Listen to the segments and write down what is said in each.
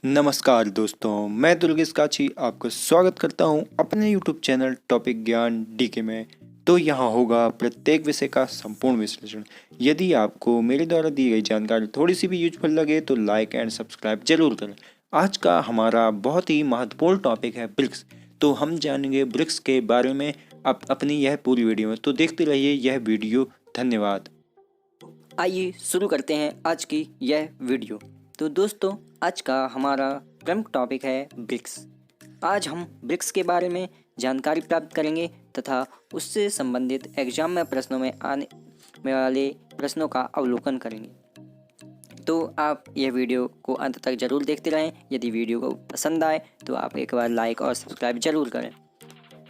नमस्कार दोस्तों, मैं दुर्गेश काची आपका स्वागत करता हूं अपने यूट्यूब चैनल टॉपिक ज्ञान डीके में। तो यहां होगा प्रत्येक विषय का संपूर्ण विश्लेषण। यदि आपको मेरे द्वारा दी गई जानकारी थोड़ी सी भी यूजफुल लगे तो लाइक एंड सब्सक्राइब जरूर करें। आज का हमारा बहुत ही महत्वपूर्ण टॉपिक है ब्रिक्स। तो हम जानेंगे ब्रिक्स के बारे में अपनी यह पूरी वीडियो में, तो देखते रहिए यह वीडियो। धन्यवाद। आइए शुरू करते हैं आज की यह वीडियो। तो दोस्तों, आज का हमारा प्रमुख टॉपिक है ब्रिक्स। आज हम ब्रिक्स के बारे में जानकारी प्राप्त करेंगे तथा उससे संबंधित एग्जाम में प्रश्नों में आने वाले प्रश्नों का अवलोकन करेंगे। तो आप यह वीडियो को अंत तक जरूर देखते रहें। यदि वीडियो को पसंद आए तो आप एक बार लाइक और सब्सक्राइब जरूर करें।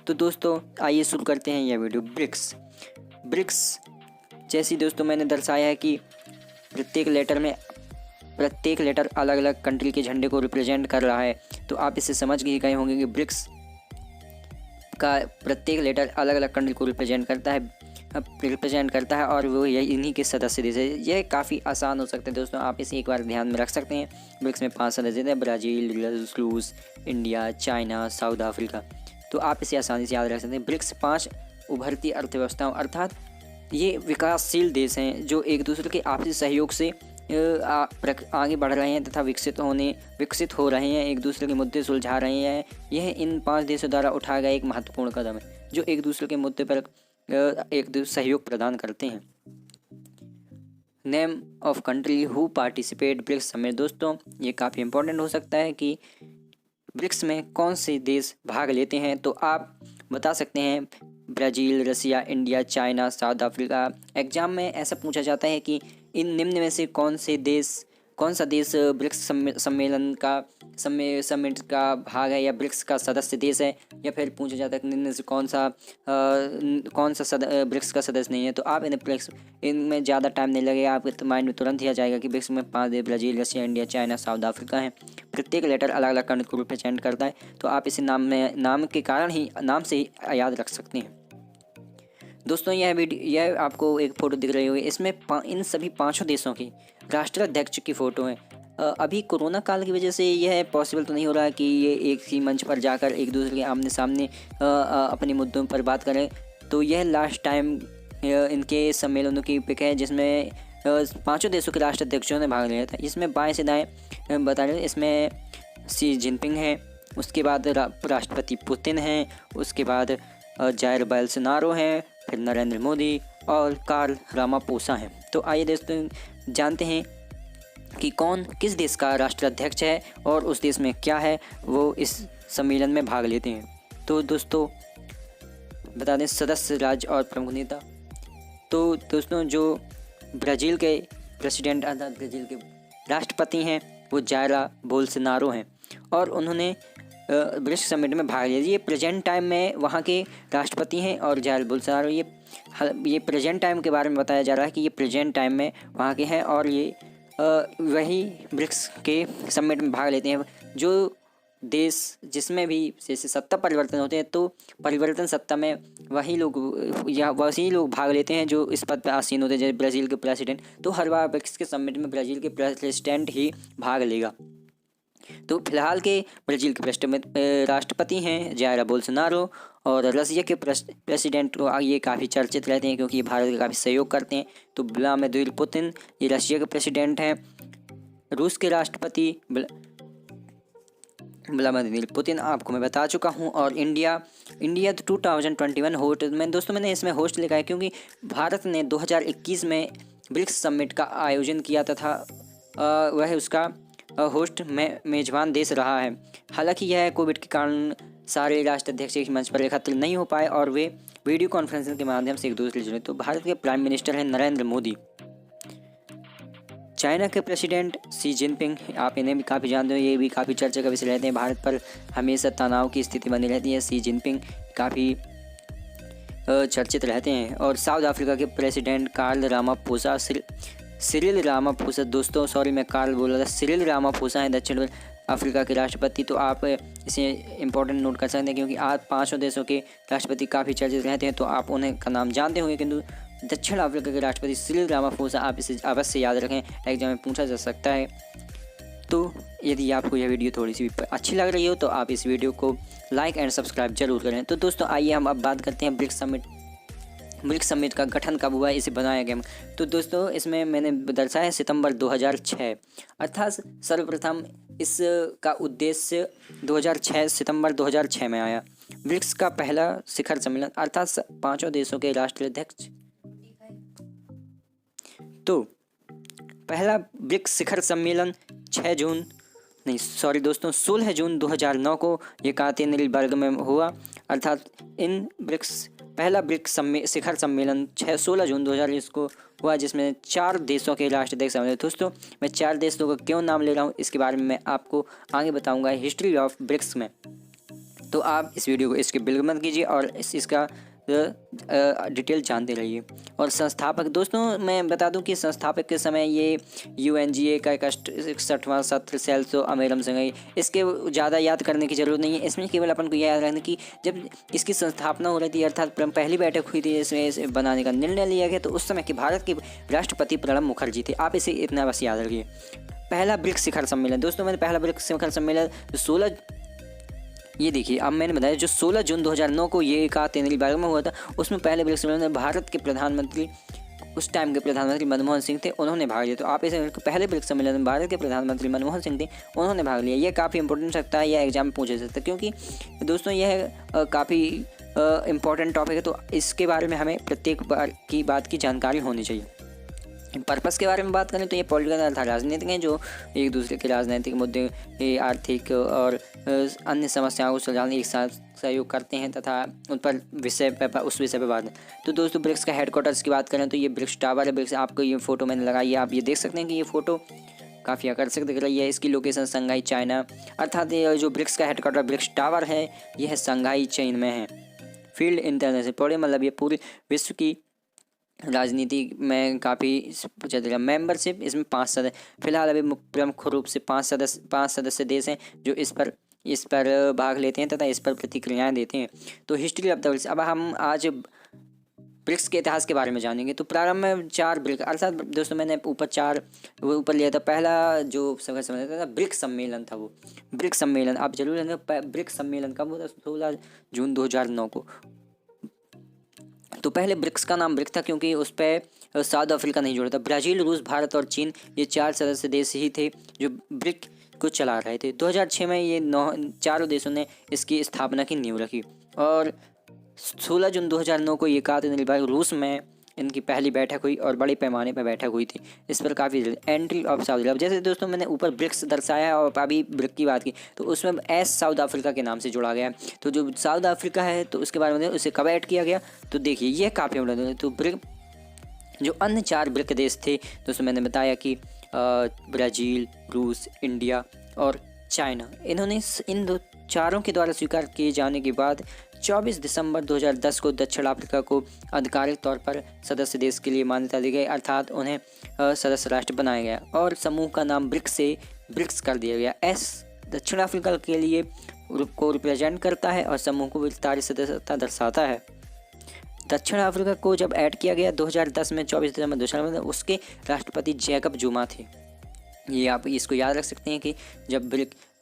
तो दोस्तों, आइए शुरू करते हैं यह वीडियो। ब्रिक्स जैसी दोस्तों मैंने दर्शाया है कि प्रत्येक लेटर अलग अलग कंट्री के झंडे को रिप्रेजेंट कर रहा है। तो आप इससे समझ गए होंगे कि ब्रिक्स का प्रत्येक लेटर अलग अलग कंट्री को रिप्रेजेंट करता है और वो यही इन्हीं के सदस्य देश है। यह काफ़ी आसान हो सकता है दोस्तों, आप इसे एक बार ध्यान में रख सकते हैं। ब्रिक्स में 5 सदस्य हैं: ब्राज़ील, रूस, इंडिया, चाइना, साउथ अफ्रीका। तो आप इसे आसानी से याद रख सकते हैं। ब्रिक्स 5 उभरती अर्थव्यवस्थाओं अर्थात ये विकासशील देश हैं जो एक दूसरे के आपसी सहयोग से आगे बढ़ रहे हैं तथा विकसित हो रहे हैं, एक दूसरे के मुद्दे सुलझा रहे हैं। यह इन 5 देशों द्वारा उठाया गया एक महत्वपूर्ण कदम है जो एक दूसरे के मुद्दे पर एक दूसरे सहयोग प्रदान करते हैं। Name of country who participate BRICS summit. दोस्तों, ये काफ़ी इंपॉर्टेंट हो सकता है कि ब्रिक्स में कौन से देश भाग लेते हैं। तो आप बता सकते हैं Brazil, Russia, India, China, South Africa. Exam में ऐसा पूछा जाता है कि इन निम्न में से कौन सा देश ब्रिक्स समिट का भाग है या ब्रिक्स का सदस्य देश है, या फिर पूछा जाता है कि निम्न में से कौन सा ब्रिक्स का सदस्य नहीं है। तो आप इनमें ज़्यादा टाइम नहीं लगेगा, आपके माइंड में तुरंत ही आ जाएगा कि ब्रिक्स में 5 देश Brazil, Russia, India, China, South Africa हैं। प्रत्येक लेटर अलग अलग कंट्री को रिप्रेजेंट करता है। तो आप इसे नाम से ही याद रख सकते हैं। दोस्तों, यह आपको एक फ़ोटो दिख रही होगी। इसमें इन सभी 5 देशों की राष्ट्राध्यक्ष की फ़ोटो है। अभी कोरोना काल की वजह से यह पॉसिबल तो नहीं हो रहा कि ये एक ही मंच पर जाकर एक दूसरे के आमने सामने अपने मुद्दों पर बात करें। तो यह लास्ट टाइम इनके सम्मेलनों की पिक है जिसमें 5 देशों के राष्ट्राध्यक्षों ने भाग लिया था। इसमें बाएं से दाएं बता रहे हैं। इसमें शी जिनपिंग है, उसके बाद राष्ट्रपति पुतिन हैं, उसके बाद जायर बोल्सोनारो हैं, फिर नरेंद्र मोदी और कार्ल रामापोसा हैं। तो आइए दोस्तों जानते हैं कि कौन किस देश का राष्ट्राध्यक्ष है और उस देश में क्या है वो इस सम्मेलन में भाग लेते हैं। तो दोस्तों बता दें सदस्य राज्य और प्रमुख नेता। तो दोस्तों, जो ब्राज़ील के प्रेसिडेंट अर्थात ब्राज़ील के राष्ट्रपति हैं वो जायर बोल्सोनारो हैं और उन्होंने ब्रिक्स समिट में भाग लिया। ये प्रेजेंट टाइम में वहाँ के राष्ट्रपति हैं और जायर बोल्सोनारो ये प्रेजेंट टाइम के बारे में बताया जा रहा है कि ये प्रेजेंट टाइम में वहाँ के हैं और ये वही ब्रिक्स के समिट में भाग लेते हैं। जो देश जिसमें भी जैसे सत्ता परिवर्तन होते हैं तो परिवर्तन सत्ता में वही लोग भाग लेते हैं जो इस पद पर आसीन होते हैं, जैसे ब्राज़ील के प्रेसिडेंट। तो हर बार ब्रिक्स के समिट में ब्राज़ील के प्रेसिडेंट ही भाग लेगा। तो फिलहाल के ब्राज़ील के राष्ट्रपति हैं जायर बोल्सोनारो और रसिया के प्रेसिडेंट तो ये काफ़ी चर्चित रहते हैं क्योंकि ये भारत का काफ़ी सहयोग करते हैं। तो व्लादिमीर पुतिन ये रसिया के प्रेसिडेंट हैं। रूस के राष्ट्रपति व्लादिमीर पुतिन आपको मैं बता चुका हूँ। और इंडिया 2021 होस्ट में दोस्तों मैंने इसमें होस्ट लिखा है क्योंकि भारत ने 2021 में ब्रिक्स समिट का आयोजन किया तथा वह उसका होस्ट में मेजबान देश रहा है। हालांकि यह कोविड के कारण सारे राष्ट्राध्यक्ष एक मंच पर एकत्र नहीं हो पाए और वे वीडियो कॉन्फ्रेंसिंग के माध्यम से एक दूसरे जुड़े। तो भारत के प्राइम मिनिस्टर हैं नरेंद्र मोदी। चाइना के प्रेसिडेंट शी जिनपिंग, आप इन्हें भी काफ़ी जानते हो, ये भी काफ़ी चर्चा का विषय रहते हैं। भारत पर हमेशा तनाव की स्थिति बनी रहती है। शी जिनपिंग काफ़ी चर्चित रहते हैं। और साउथ अफ्रीका के president Karl Ramaphosa Cyril Ramaphosa. दोस्तों सॉरी, मैं कार्ल बोल रहा था, सिरिल रामाफोसा हैं दक्षिण अफ्रीका के राष्ट्रपति। तो आप इसे इंपॉर्टेंट नोट कर सकते हैं क्योंकि आज 5 देशों के राष्ट्रपति काफ़ी चर्चित रहते हैं। तो आप उन्हें का नाम जानते होंगे, किंतु दक्षिण अफ्रीका के राष्ट्रपति सिरिल रामाफोसा, आप इसे अवश्य याद रखें, एग्जाम में पूछा जा सकता है। तो यदि आपको यह वीडियो थोड़ी सी भी अच्छी लग रही हो तो आप इस वीडियो को लाइक एंड सब्सक्राइब जरूर करें। तो दोस्तों आइए हम अब बात करते हैं ब्रिक्स समिट का गठन कब हुआ, इसे बनाया गया। तो दोस्तों इसमें मैंने दर्शाया सितंबर 2006, अर्थात सर्वप्रथम इसका उद्देश्य 2006 सितंबर 2006 में आया। ब्रिक्स का पहला शिखर सम्मेलन अर्थात 5 देशों के राष्ट्राध्यक्ष। तो पहला ब्रिक्स शिखर सम्मेलन 16 जून 2009 को येकातेरिनबर्ग में हुआ, अर्थात पहला ब्रिक्स शिखर सम्मेलन 16 जून 2020 को हुआ, जिसमें 4 देशों के राष्ट्राध्यक्ष शामिल थे। दोस्तों मैं 4 देशों का क्यों नाम ले रहा हूँ इसके बारे में मैं आपको आगे बताऊँगा हिस्ट्री ऑफ ब्रिक्स में। तो आप इस वीडियो को इसके बिल्कुल मत कीजिए और इसका डिटेल जानते रहिए। और संस्थापक, दोस्तों मैं बता दूं कि संस्थापक के समय ये UNGA का 61वां सत्र सेल्सो अमेरम संघई, इसके ज़्यादा याद करने की ज़रूरत नहीं है। इसमें केवल अपन को याद रखना कि जब इसकी स्थापना हो रही थी अर्थात पहली बैठक हुई थी इसमें इसे बनाने का निर्णय लिया गया, तो उस समय के भारत के राष्ट्रपति प्रणब मुखर्जी थे। आप इसे इतना बस याद रखिए। पहला ब्रिक्स शिखर सम्मेलन, दोस्तों मैंने पहला ब्रिक्स शिखर सम्मेलन 16, ये देखिए अब मैंने बताया जो 16 जून 2009 को ये येकातेरिनबर्ग में हुआ था, उसमें पहले ब्रिक्स सम्मेलन में भारत के प्रधानमंत्री, उस टाइम के प्रधानमंत्री मनमोहन सिंह थे, उन्होंने भाग लिया। तो आप इसे पहले ब्रिक्स सम्मेलन में भारत के प्रधानमंत्री मनमोहन सिंह थे, उन्होंने भाग लिया। ये काफ़ी इंपॉर्टेंट सकता है, यह एग्जाम में पूछा सकता है, क्योंकि दोस्तों यह काफ़ी इंपॉर्टेंट टॉपिक है। तो इसके बारे में हमें प्रत्येक बात की जानकारी होनी चाहिए। पर्पस के बारे में बात करें तो ये पॉलिटिकल अर्थात राजनीतिक हैं, जो एक दूसरे के राजनीतिक मुद्दे, आर्थिक और अन्य समस्याओं को सुलझाने एक साथ सहयोग करते हैं तथा उस विषय पर बात। तो दोस्तों ब्रिक्स का हेडक्वार्टर्स की बात करें तो ये ब्रिक्स टावर है। ब्रिक्स, आपको ये फोटो मैंने लगाई है, आप ये देख सकते हैं कि ये फोटो काफ़ी आकर्षक दिख रही है। इसकी लोकेशन शंघाई चाइना, अर्थात जो ब्रिक्स का हेडक्वार्टर ब्रिक्स टावर है यह शंघाई चीन में है। फील्ड इंटरनेशनल पड़े, मतलब ये पूरे विश्व की राजनीति में काफ़ी मेंबरशिप, इसमें 5 सदस्य फिलहाल अभी प्रमुख रूप से 5 सदस्य देश हैं जो इस पर भाग लेते हैं तथा इस पर प्रतिक्रियाएं देते हैं। तो हिस्ट्री ऑफ द ब्रिक्स, अब हम आज ब्रिक्स के इतिहास के बारे में जानेंगे। तो प्रारंभ में 4 ब्रिक्स, अर्थात दोस्तों मैंने ऊपर लिया था। पहला जो समझ था ब्रिक्स सम्मेलन था, वो ब्रिक्स सम्मेलन आप जरूर लेंगे। ब्रिक्स सम्मेलन कब हुआ था? 16 जून 2009 को। तो पहले ब्रिक्स का नाम ब्रिक्स था क्योंकि उस पर साउथ अफ्रीका नहीं जुड़ा था। ब्राज़ील, रूस, भारत और चीन, ये 4 सदस्य देश ही थे जो ब्रिक को चला रहे थे। 2006 में ये 4 देशों ने इसकी स्थापना की नींव रखी और 16 जून 2009 को येकातेरिनबर्ग रूस में इनकी पहली बैठक हुई और बड़े पैमाने पर बैठक हुई थी। इस पर काफ़ी एंट्री ऑफ साउथ अफ्रीका, जैसे दोस्तों मैंने ऊपर ब्रिक्स दर्शाया है और अभी ब्रिक की बात की, तो उसमें साउथ अफ्रीका के नाम से जोड़ा गया है। तो जो साउथ अफ्रीका है तो उसके बारे में उसे कब ऐड किया गया, तो देखिए यह काफ़ी इंपॉर्टेंट है। तो ब्रिक जो अन्य 4 ब्रिक देश थे दोस्तों मैंने बताया कि ब्राज़ील, रूस, इंडिया और चाइना, इन्होंने इन चारों के द्वारा स्वीकार किए जाने के बाद 24 दिसंबर 2010 को दक्षिण अफ्रीका को आधिकारिक तौर पर सदस्य देश के लिए मान्यता दी गई, अर्थात उन्हें सदस्य राष्ट्र बनाया गया और समूह का नाम ब्रिक्स से ब्रिक्स कर दिया गया। दक्षिण अफ्रीका के लिए को रिप्रेजेंट करता है और समूह को विस्तारित सदस्यता दर्शाता है। दक्षिण अफ्रीका को जब ऐड किया गया 2010 में 24 दिसंबर 2010 में, उसके राष्ट्रपति जैकब जुमा थे। ये आप इसको याद रख सकते हैं कि जब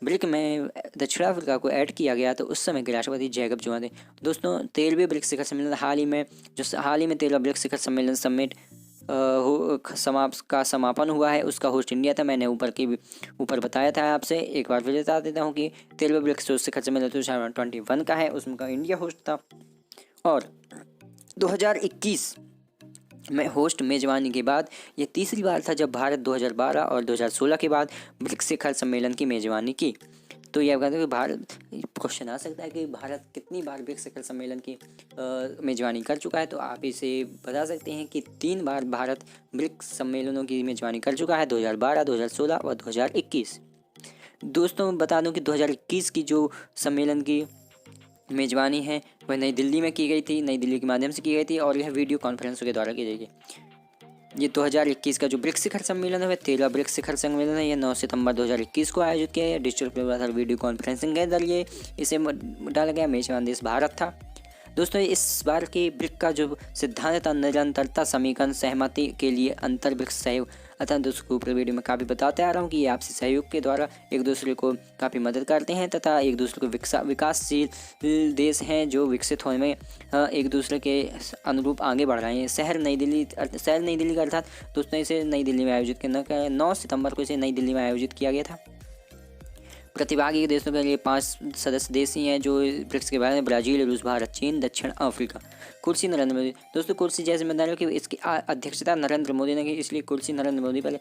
ब्रिक में दक्षिण अफ्रीका को ऐड किया गया तो उस समय के राष्ट्रपति जैकब जुमा थे। दोस्तों 13वें ब्रिक्स शिखर सम्मेलन हाल ही में 13वां ब्रिक्स शिखर सम्मेलन समिट का समापन हुआ है, उसका होस्ट इंडिया था। मैंने ऊपर बताया था आपसे, एक बार फिर बता देता हूँ कि 13वें ब्रिक्स शिखर सम्मेलन 2021 का है, उसमें का इंडिया होस्ट था। और 2021 में होस्ट मेजबानी के बाद ये तीसरी बार था जब भारत 2012 और 2016 के बाद ब्रिक्स शिखर सम्मेलन की मेजबानी की। तो ये कहते हैं कि भारत, क्वेश्चन आ सकता है कि भारत कितनी बार ब्रिक्स शिखर सम्मेलन की मेजबानी कर चुका है, तो आप इसे बता सकते हैं कि 3 बार भारत ब्रिक्स सम्मेलनों की मेजबानी कर चुका है, 2012, 2016 और 2021। दोस्तों बता दूं कि 2021 की जो सम्मेलन की मेजबानी है वह नई दिल्ली में की गई थी, नई दिल्ली के माध्यम से की गई थी और यह वीडियो कॉन्फ्रेंस के द्वारा की जाएगी। ये 2021 का जो ब्रिक्स शिखर सम्मेलन है वह 13वां ब्रिक्स शिखर सम्मेलन है। यह 9 सितंबर 2021 को आयोजित किया गया। डिजिटल प्लेटफॉर्म वीडियो कॉन्फ्रेंसिंग के जरिए इसे डाला गया। मेजबान देश भारत था। दोस्तों इस बार के ब्रिक का जो सिद्धांत था निरंतरता समीकरण सहमति के लिए अंतर ब्रिक्स सहयोग, अतः दोस्तों ऊपर वीडियो में काफ़ी बताते आ रहा हूँ कि ये आपसी सहयोग के द्वारा एक दूसरे को काफ़ी मदद करते हैं तथा एक दूसरे को विकासशील देश हैं जो विकसित होने में एक दूसरे के अनुरूप आगे बढ़ रहे हैं। शहर नई दिल्ली का अर्थात दोस्तों इसे नई दिल्ली में आयोजित करना 9 सितंबर को इसे नई दिल्ली में आयोजित किया गया था। प्रतिभागी देशों के लिए 5 सदस्य देश ही हैं जो ब्रिक्स के बारे में ब्राज़ील, रूस, भारत, चीन, दक्षिण अफ्रीका। कुर्सी नरेंद्र मोदी। दोस्तों कुर्सी जैसे मैं बता रहा हूँ कि इसकी अध्यक्षता नरेंद्र मोदी ने की, इसलिए कुर्सी नरेंद्र मोदी पर।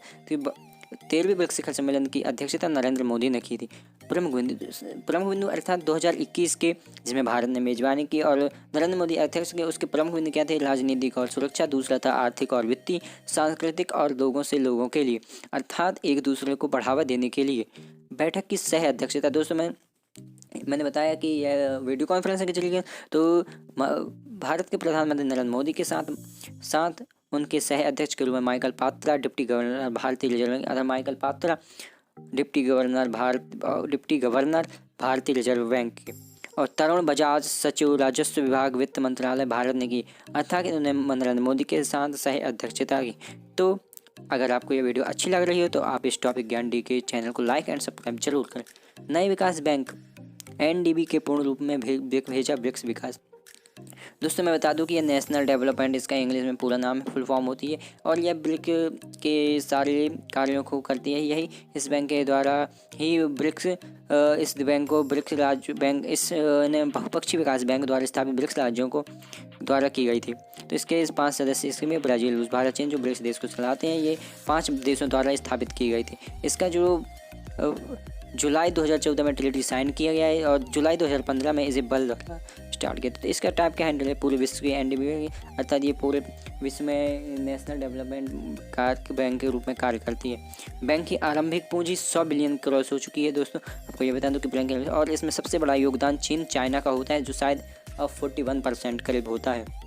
13वीं ब्रिक्स शिखर सम्मेलन की अध्यक्षता नरेंद्र मोदी ने की थी। प्रमुख बिंदु अर्थात 2021 के जिसमें भारत ने मेजबानी की और नरेंद्र मोदी अध्यक्ष के, उसके प्रमुख बिंदु क्या थे? राजनीतिक और सुरक्षा, दूसरा था आर्थिक और वित्तीय, सांस्कृतिक और लोगों से लोगों के लिए अर्थात एक दूसरे को बढ़ावा देने के लिए। बैठक की सह अध्यक्षता दोस्तों मैंने बताया कि यह वीडियो कॉन्फ्रेंस के जरिए तो भारत के प्रधानमंत्री नरेंद्र मोदी के साथ उनके सह अध्यक्ष के रूप में माइकल पात्रा, डिप्टी गवर्नर भारतीय reserve bank, Michael Patra deputy governor भारतीय रिजर्व बैंक के, और तरुण बजाज सचिव राजस्व विभाग वित्त मंत्रालय भारत ने की, अर्थात उन्होंने नरेंद्र मोदी के साथ सह अध्यक्षता की। तो अगर आपको ये वीडियो अच्छी लग रही हो तो आप इस टॉपिक ज्ञान डी के चैनल को लाइक एंड सब्सक्राइब जरूर करें। नए विकास बैंक NDB के पूर्ण रूप में भेजा ब्रिक्स विकास। दोस्तों मैं बता दूं कि यह नेशनल डेवलपमेंट, इसका इंग्लिश में पूरा नाम फुल फॉर्म होती है, और यह ब्रिक के सारे कार्यों को करती है। यही इस बैंक के द्वारा ही ब्रिक्स इस बैंक को ब्रिक्स राज्य बैंक इस बहुपक्षीय विकास बैंक द्वारा स्थापित ब्रिक्स राज्यों को द्वारा की गई थी। तो इसके 5 सदस्य इसमें ब्राज़ील, रूस, भारत, चीन जो ब्रिक्स देश को चलाते हैं, ये 5 देशों द्वारा स्थापित की गई थी। इसका जो जुलाई 2014 में ट्रीटी साइन किया गया है और जुलाई 2015 में इसे बल रखना स्टार्ट किया। तो इसका टाइप क्या हैंडल है? पूरे विश्व की NDB, अर्थात ये पूरे विश्व में नेशनल डेवलपमेंट बैंक के रूप में कार्य करती है। बैंक की आरंभिक पूंजी 100 बिलियन क्रॉस हो चुकी है। दोस्तों आपको ये बता दूं कि बैंक, और इसमें सबसे बड़ा योगदान चीन, चाइना का होता है जो शायद 41% करीब होता है।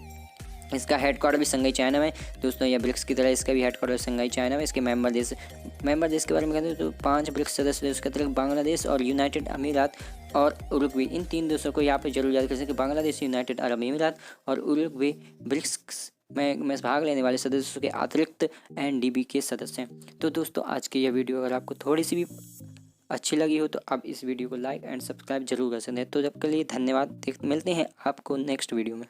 इसका हेडक्वार्टर भी संघाई चाइना में। दोस्तों यह ब्रिक्स की तरह इसका भी हेडक्वार्टर संघाई चाइना में। इसके मेंबर देश के बारे में कहते हैं तो 5 ब्रिक्स सदस्य देश के अतिरिक्त बांग्लादेश और यूनाइटेड अमीरात और उरुग्वे, इन 3 देशों को यहाँ पे जरूर याद कर सकें। बांग्लादेश, यूनाइटेड अरब अमीरात और उरुग्वे ब्रिक्स में भाग लेने वाले सदस्यों के अतिरिक्त NDB के सदस्य हैं। तो दोस्तों आज की यह वीडियो अगर आपको थोड़ी सी भी अच्छी लगी हो तो आप इस वीडियो को लाइक एंड सब्सक्राइब जरूर कर सकते हैं। तो जब के लिए धन्यवाद, मिलते हैं आपको नेक्स्ट वीडियो में।